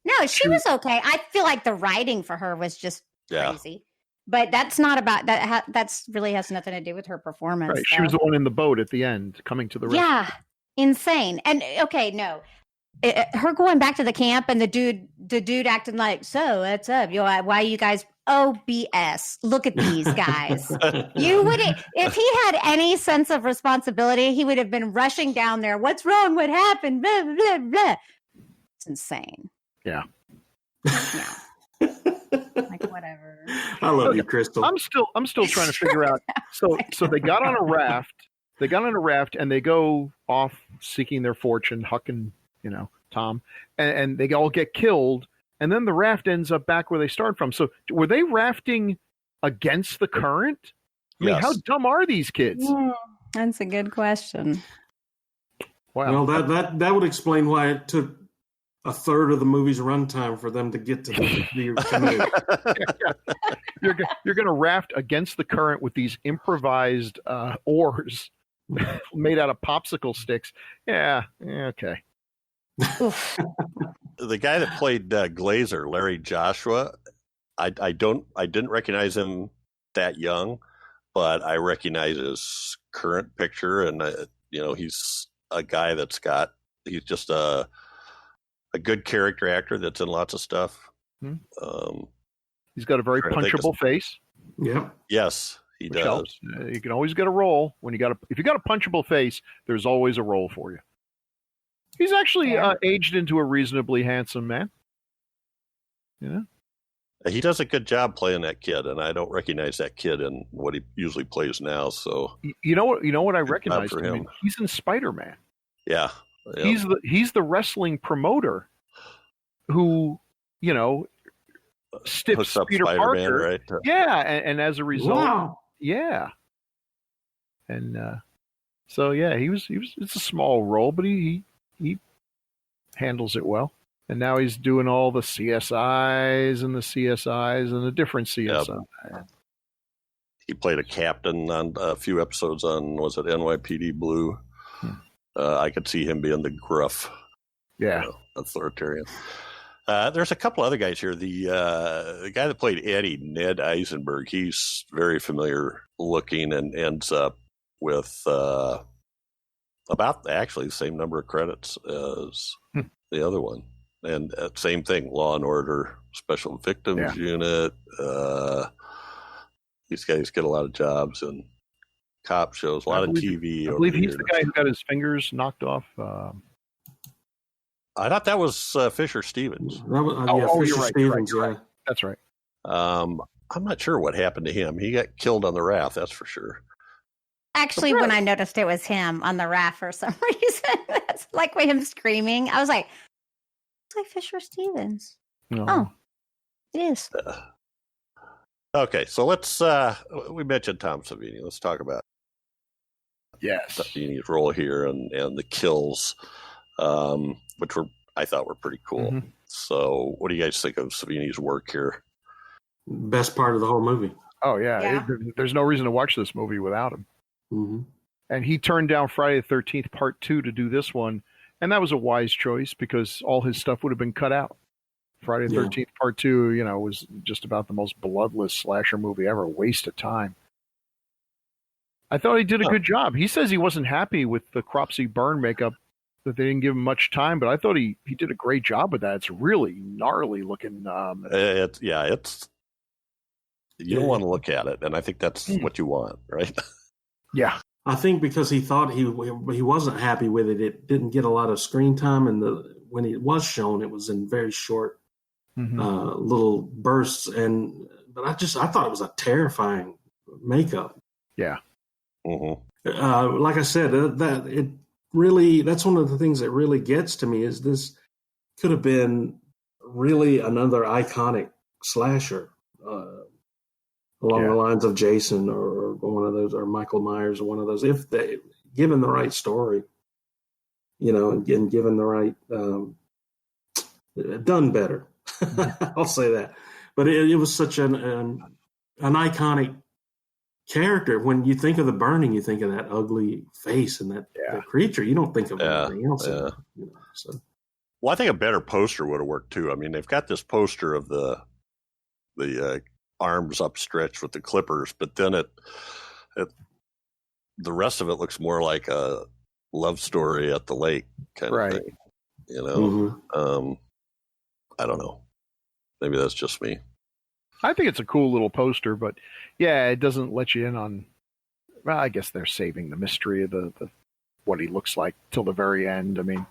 No, she was okay. I feel like the writing for her was just crazy. But that's not about that. That's really has nothing to do with her performance. Right. She was the one in the boat at the end, coming to the rescue. Yeah, insane. And her going back to the camp and the dude acting like, "So what's up? Why you guys? Oh, BS! Look at these guys. You wouldn't if he had any sense of responsibility. He would have been rushing down there. What's wrong? What happened? Blah blah blah. Blah. It's insane. Yeah. Like whatever. I love you, Crystal. I'm still trying to figure out. So they got on a raft. They got on a raft and they go off seeking their fortune. Huck and Tom, and they all get killed. And then the raft ends up back where they started from. So were they rafting against the current? I mean, how dumb are these kids? That's a good question. Wow. Well, that would explain why it took a third of the movie's runtime for them to get to the canoe. You're going to raft against the current with these improvised oars made out of popsicle sticks. Yeah, okay. The guy that played Glazer, Larry Joshua, I didn't recognize him that young, but I recognize his current picture, and he's a guy he's just a good character actor that's in lots of stuff. He's got a very punchable face. Yeah. Yes, he does. Helps. You can always get a role if you got a punchable face. There's always a role for you. He's actually aged into a reasonably handsome man. He does a good job playing that kid, and I don't recognize that kid in what he usually plays now. So you know what I recognize him. I mean, he's in Spider-Man. Yeah. He's the wrestling promoter who stiffs Peter Parker, right? Yeah, and as a result, yeah, and so he was. It's a small role, but he handles it well. And now he's doing all the CSIs and the different CSI. Yep. He played a captain on a few episodes on, was it NYPD Blue? I could see him being the gruff, authoritarian. There's a couple other guys here. The guy that played Eddy, Ned Eisenberg, he's very familiar looking and ends up with about actually the same number of credits as the other one. And same thing, Law and Order, Special Victims Unit. These guys get a lot of jobs and cop shows, a lot of TV. I believe he's the guy who got his fingers knocked off. I thought that was Fisher Stevens. Fisher Stevens, right. That's right. I'm not sure what happened to him. He got killed on the raft, that's for sure. Actually, when I noticed it was him on the raft for some reason, that's like with him screaming. I was like, it's like Fisher Stevens. No. Oh, it is. Okay, so let's, we mentioned Tom Savini. Let's talk about Savini's role here and the kills, which I thought were pretty cool. Mm-hmm. So what do you guys think of Savini's work here? Best part of the whole movie. Oh, yeah. There's no reason to watch this movie without him. Mm-hmm. And he turned down Friday the 13th Part 2 to do this one. And that was a wise choice because all his stuff would have been cut out. Friday the 13th Part 2, was just about the most bloodless slasher movie ever. A waste of time. I thought he did a good job. He says he wasn't happy with the Cropsy burn makeup, that they didn't give him much time, but I thought he did a great job with that. It's really gnarly looking. You don't want to look at it, and I think that's what you want, right? Yeah. I think because he thought he wasn't happy with it, it didn't get a lot of screen time, and when it was shown, it was in very short little bursts. But I thought it was a terrifying makeup. Yeah. Mm-hmm. Like I said, that's one of the things that really gets to me is this could have been really another iconic slasher. Along the lines of Jason or one of those, or Michael Myers or one of those, if they given the right story, and given the right, done better. I'll say that. But it was such an iconic character. When you think of The Burning, you think of that ugly face and that creature. You don't think of anything else. So. Well, I think a better poster would have worked too. I mean, they've got this poster of the arms upstretched with the clippers, but then the rest of it looks more like a love story at the lake kind of thing. I don't know. Maybe that's just me. I think it's a cool little poster, but it doesn't let you in on. Well, I guess they're saving the mystery of the what he looks like till the very end. I mean,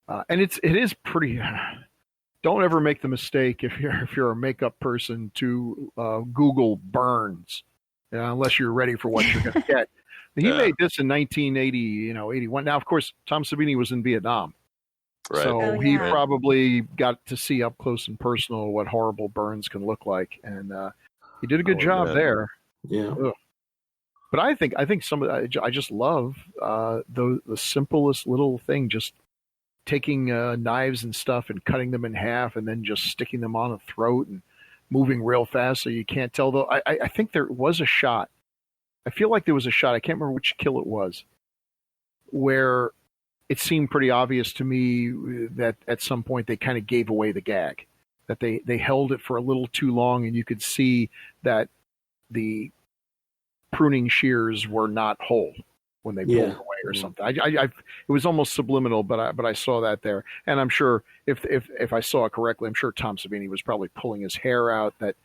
and it is pretty. Don't ever make the mistake if you're a makeup person to Google burns, unless you're ready for what you're going to get. He made this in 1980, 81. Now, of course, Tom Savini was in Vietnam, so he probably got to see up close and personal what horrible burns can look like, and he did a good job there. Yeah. Ugh. But I think I just love the simplest little thing, just taking knives and stuff and cutting them in half and then just sticking them on a throat and moving real fast so you can't tell. Though I think there was a shot. I feel like there was a shot. I can't remember which kill it was, where it seemed pretty obvious to me that at some point they kind of gave away the gag, that they held it for a little too long, and you could see that the pruning shears were not whole when they pulled away or something. It was almost subliminal, but I saw that there, and I'm sure if I saw it correctly, I'm sure Tom Savini was probably pulling his hair out, that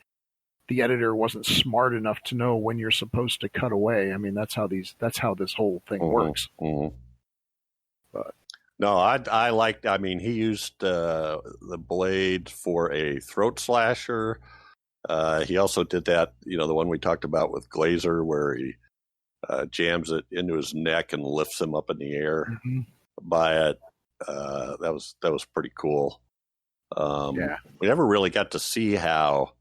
the editor wasn't smart enough to know when you're supposed to cut away. I mean, that's how this whole thing works. Mm-hmm. But no, I liked. I mean, he used the blade for a throat slasher. He also did that, the one we talked about with Glazer, where he jams it into his neck and lifts him up in the air by it. That was pretty cool. We never really got to see how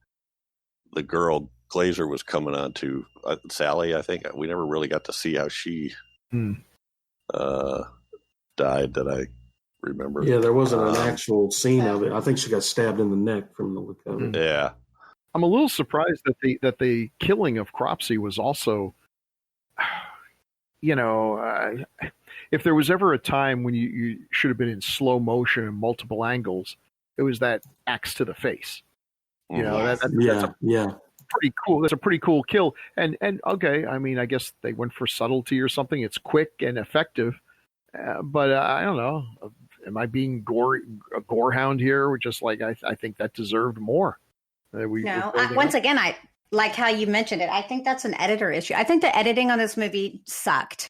the girl Glazer was coming on to Sally. I think we never really got to see how she died, that I remember. Yeah, there wasn't an actual scene of it. I think she got stabbed in the neck from the look of it. Yeah. I'm a little surprised that the killing of Cropsy was also, if there was ever a time when you should have been in slow motion and multiple angles, it was that axe to the face. That's pretty cool. That's a pretty cool kill. And okay, I mean, I guess they went for subtlety or something. It's quick and effective, But I don't know. Am I being a gorehound here? Just like I think that deserved more. Once again, I like how you mentioned it. I think that's an editor issue. I think the editing on this movie sucked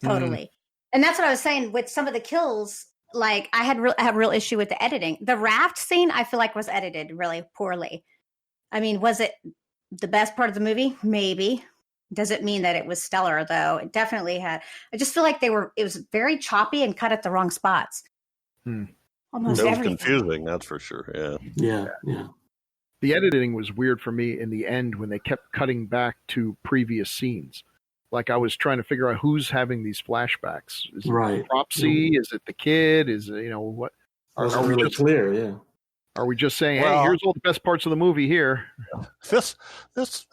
totally, and that's what I was saying with some of the kills. Like I have real issue with the editing. The raft scene, I feel like was edited really poorly. I mean, was it the best part of the movie? Maybe. Doesn't mean that it was stellar, though. It definitely had. I just feel like it was very choppy and cut at the wrong spots. Almost it was confusing, that's for sure. Yeah. The editing was weird for me in the end when they kept cutting back to previous scenes. Like I was trying to figure out who's having these flashbacks. Is it Cropsey? Is it the kid? Is it, what? Are we really clear? Yeah. Are we just saying, hey, here's all the best parts of the movie here? This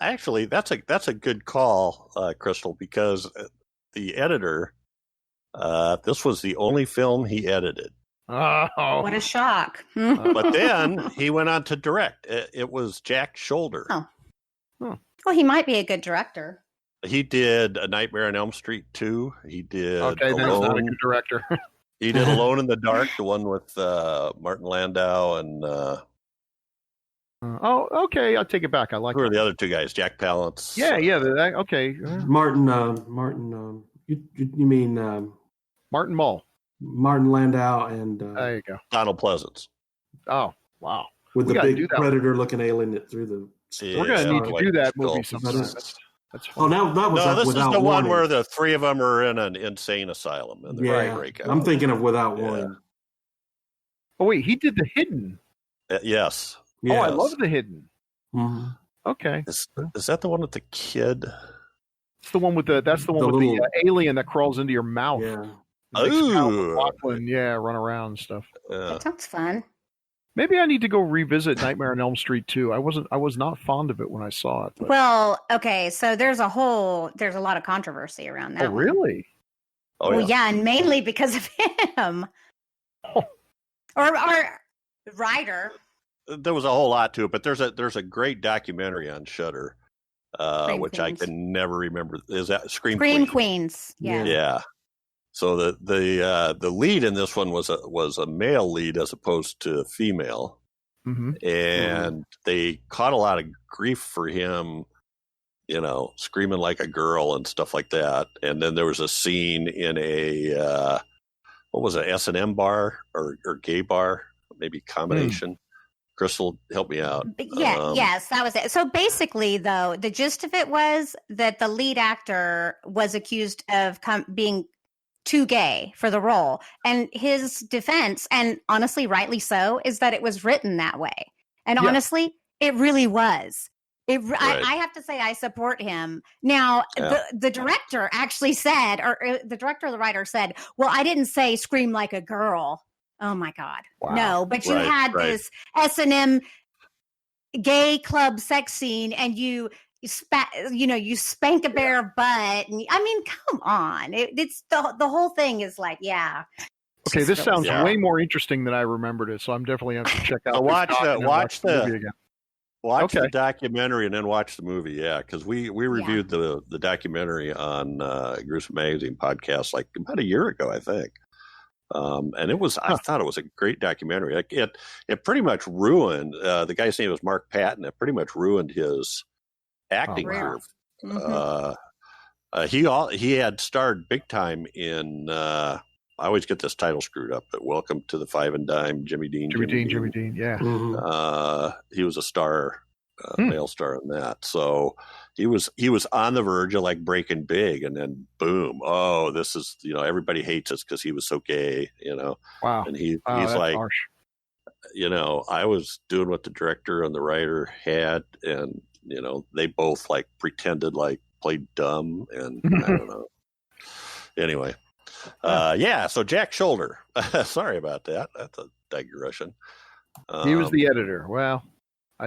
actually, that's a good call, Crystal, because the editor, this was the only film he edited. Oh, what a shock! But then he went on to direct. It was Jack Sholder. Oh. Well, he might be a good director. He did A Nightmare on Elm Street 2. He did Okay, that's not a good director. He did Alone in the Dark, the one with Martin Landau and... okay, I'll take it back. I like who are the other two guys? Jack Palance. Yeah, okay. Martin, you mean... Martin Mull. Martin Landau and... there you go. Donald Pleasance. Oh, wow. With the big predator-looking alien that threw the... Yeah, we're going to need to do that movie sometime. That's fun. That was this is the warning. One where the three of them are in an insane asylum. And break out. I'm thinking of Without Warning. Oh, wait, he did The Hidden. Yes. Oh, I love The Hidden. Mm-hmm. Okay. Is that the one with the kid? It's the one with the alien that crawls into your mouth. Yeah. Run around and stuff. That sounds fun. Maybe I need to go revisit Nightmare on Elm Street 2. I was not fond of it when I saw it. But... Well, okay, so there's a lot of controversy around that. Oh, really? Oh, yeah, and mainly because of him. Oh. Or writer. There was a whole lot to it, but there's a great documentary on Shudder, which I can never remember. Is that Scream Queens? Yeah. Yeah. So the lead in this one was a male lead as opposed to female, and they caught a lot of grief for him, screaming like a girl and stuff like that. And then there was a scene in a S&M bar or gay bar, maybe combination. Crystal, help me out. Yes, that was it. So basically, though, the gist of it was that the lead actor was accused of being too gay for the role. And his defense, and honestly, rightly so, is that it was written that way. And honestly, it really was. I have to say I support him. Now, the director actually said, or the director or the writer said, well, I didn't say scream like a girl. Oh, my God. Wow. No, but you had this S&M gay club sex scene and you spank a bare butt. And I mean, come on. It's the whole thing is like, yeah. Okay, this sounds way more interesting than I remembered it, so I'm definitely going to have to check out. Watch the documentary and then watch the movie. Yeah, because we reviewed the documentary on Gruesome Magazine podcast like about a year ago, I think. And it was I thought it was a great documentary. It pretty much ruined the guy's name was Mark Patton. It pretty much ruined his acting career. He had starred big time in I always get this title screwed up, but Welcome to the Five and Dime, Jimmy Dean, yeah. He was a star, male star in that. So he was on the verge of like breaking big, and then boom! Oh, this is everybody hates us because he was so gay, Wow. And he's like, harsh. I was doing what the director and the writer had, and they both like pretended like played dumb, and I don't know. Anyway, so Jack Sholder. Sorry about that. That's a digression. He was the editor. Well,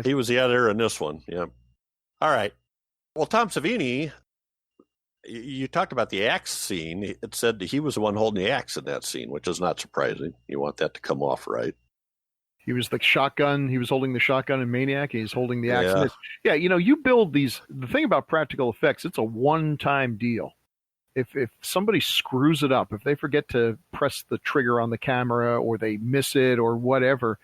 he was the editor in this one. Yeah. All right. Well, Tom Savini, you talked about the axe scene. It said he was the one holding the axe in that scene, which is not surprising. You want that to come off right. He was the shotgun. He was holding the shotgun in Maniac. He's holding the axe. Yeah, you build these. The thing about practical effects, it's a one-time deal. if somebody screws it up, if they forget to press the trigger on the camera or they miss it or whatever,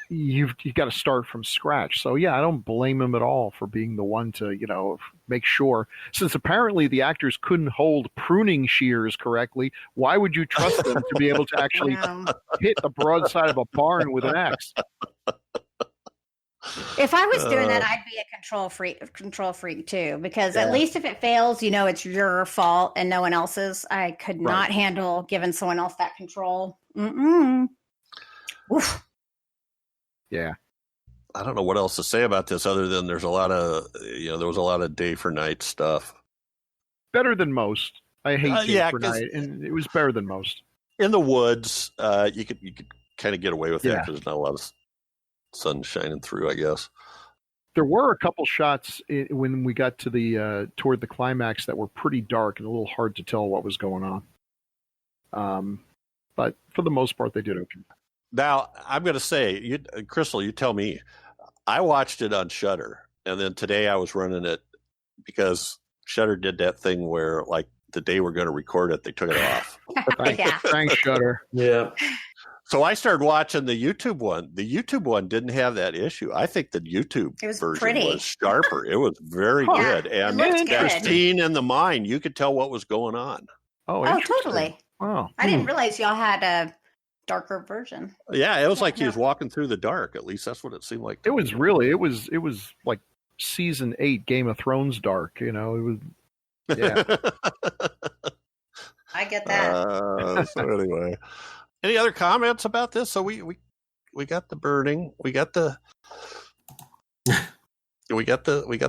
you've got to start from scratch. So yeah, I don't blame him at all for being the one to, make sure. Since apparently the actors couldn't hold pruning shears correctly, why would you trust them to be able to actually hit the broadside of a barn with an axe? If I was doing that, I'd be a control freak too, because at least if it fails, it's your fault and no one else's. I could not handle giving someone else that control. Oof. Yeah. I don't know what else to say about this other than there's a lot of, there was a lot of day for night stuff. Better than most. I hate day for night, and it was better than most. In the woods, you could kind of get away with that because there's not a lot of sun shining through, I guess. There were a couple shots when we got to the toward the climax that were pretty dark and a little hard to tell what was going on. But for the most part, they did okay. Now, I'm going to say, Crystal, you tell me. I watched it on Shudder, and then today I was running it because Shudder did that thing where, like, the day we're going to record it, they took it off. Thanks, Shudder. Yeah. So I started watching the YouTube one. The YouTube one didn't have that issue. I think the YouTube version was sharper. It was very good. And that scene in the mine, you could tell what was going on. Oh, totally. Wow. I didn't realize y'all had a darker version. Yeah, it was like he was walking through the dark. At least that's what it seemed like. It was like season 8 Game of Thrones dark. It was. Yeah. I get that. So anyway, any other comments about this? So we got the burning. We got the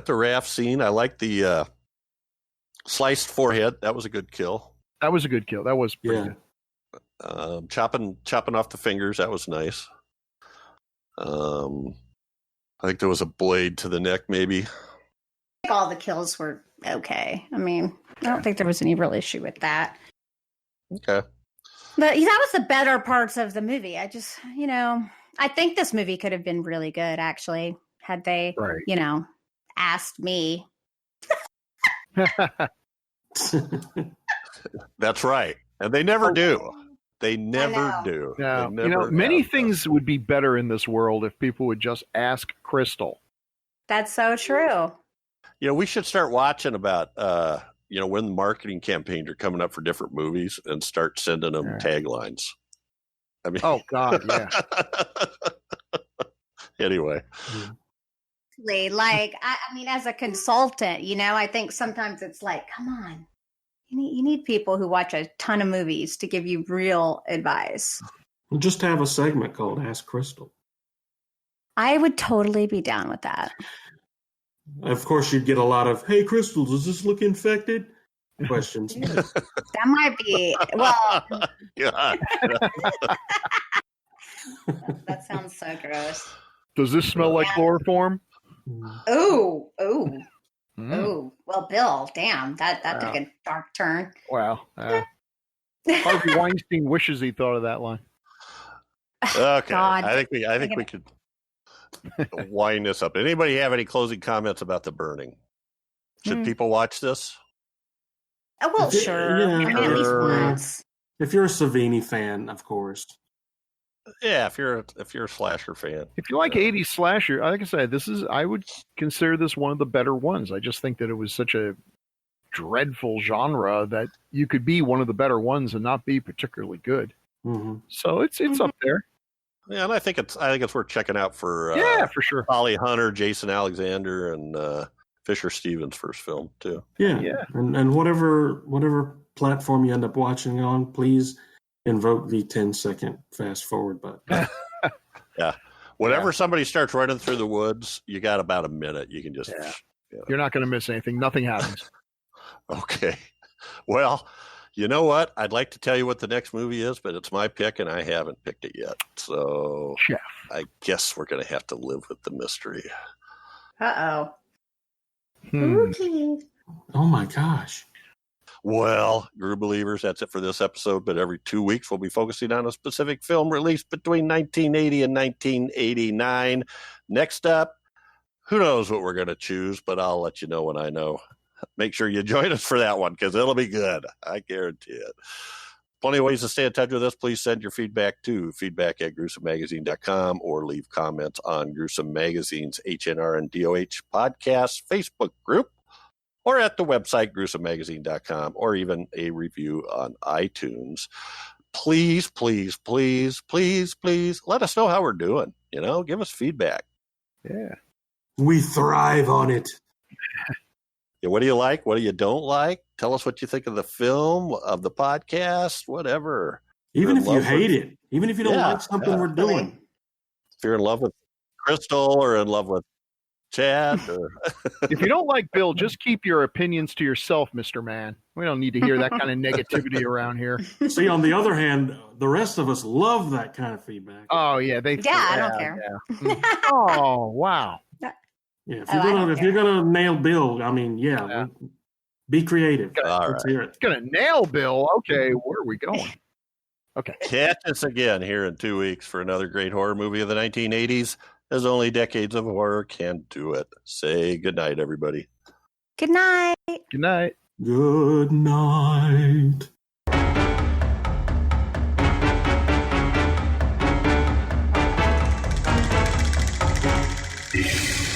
raft scene. I like the sliced forehead. That was a good kill. That was a good kill. That was pretty good. Chopping off the fingers. That was nice. I think there was a blade to the neck, maybe. I think all the kills were okay. I mean, I don't think there was any real issue with that. Okay. But that was the better parts of the movie. I just, I think this movie could have been really good, actually, had they, asked me. That's right. And they never do. They never do. No. Many things would be better in this world if people would just ask Crystal. That's so true. We should start watching about, when the marketing campaigns are coming up for different movies and start sending them taglines. I mean, oh God, yeah. Anyway. Like, I mean, as a consultant, I think sometimes it's like, come on. You need people who watch a ton of movies to give you real advice. We'll just have a segment called Ask Crystal. I would totally be down with that. Of course, you'd get a lot of, hey, Crystal, does this look infected? Questions. That might be, well. God. That sounds so gross. Does this smell like chloroform? Ooh. Oh, well, Bill, damn, that took a dark turn. Wow. Harvey Weinstein wishes he thought of that line. Okay. God. I think we could wind this up. Anybody have any closing comments about The Burning? Should people watch this? Oh, well, sure. Yeah, I mean, at least once. If you're a Savini fan, of course. Yeah, if you're a slasher fan. If you like 80s slasher, like I said, I would consider this one of the better ones. I just think that it was such a dreadful genre that you could be one of the better ones and not be particularly good. Mm-hmm. So it's up there. Yeah, and I think it's worth checking out for for sure. Holly Hunter, Jason Alexander, and Fisher Stevens' first film too. Yeah. And whatever platform you end up watching on, please invoke the 10-second fast forward button. Yeah. Whenever somebody starts running through the woods, you got about a minute. You can just. Yeah. You're not going to miss anything. Nothing happens. Okay. Well, you know what? I'd like to tell you what the next movie is, but it's my pick, and I haven't picked it yet. So Jeff. I guess we're going to have to live with the mystery. Uh-oh. Oh, my gosh. Well, Grue Believers, that's it for this episode. But every 2 weeks, we'll be focusing on a specific film released between 1980 and 1989. Next up, who knows what we're going to choose, but I'll let you know when I know. make sure you join us for that one because it'll be good. I guarantee it. Plenty of ways to stay in touch with us. Please send your feedback to feedback@gruesomemagazine.com or leave comments on Gruesome Magazine's HNRNDOH podcast Facebook group or at the website gruesomemagazine.com or even a review on iTunes. Please, please, please, please, please let us know how we're doing. Give us feedback. Yeah. We thrive on it. What do you like? What do you don't like? Tell us what you think of the film, of the podcast, whatever. Even if you hate it, even if you don't like something we're doing. If you're in love with Crystal or in love with Chad. Or if you don't like Bill, just keep your opinions to yourself, Mr. Man. We don't need to hear that kind of negativity around here. See, on the other hand, the rest of us love that kind of feedback. Oh, yeah. I don't care. Yeah. Oh, wow. Yeah, if you're gonna nail Bill, be creative. Let's hear it. Gonna nail Bill. Okay, where are we going? Okay. Catch us again here in 2 weeks for another great horror movie of the 1980s, as only decades of horror can do it. Say good night, everybody. Good night. Good night. Good night. Yeah.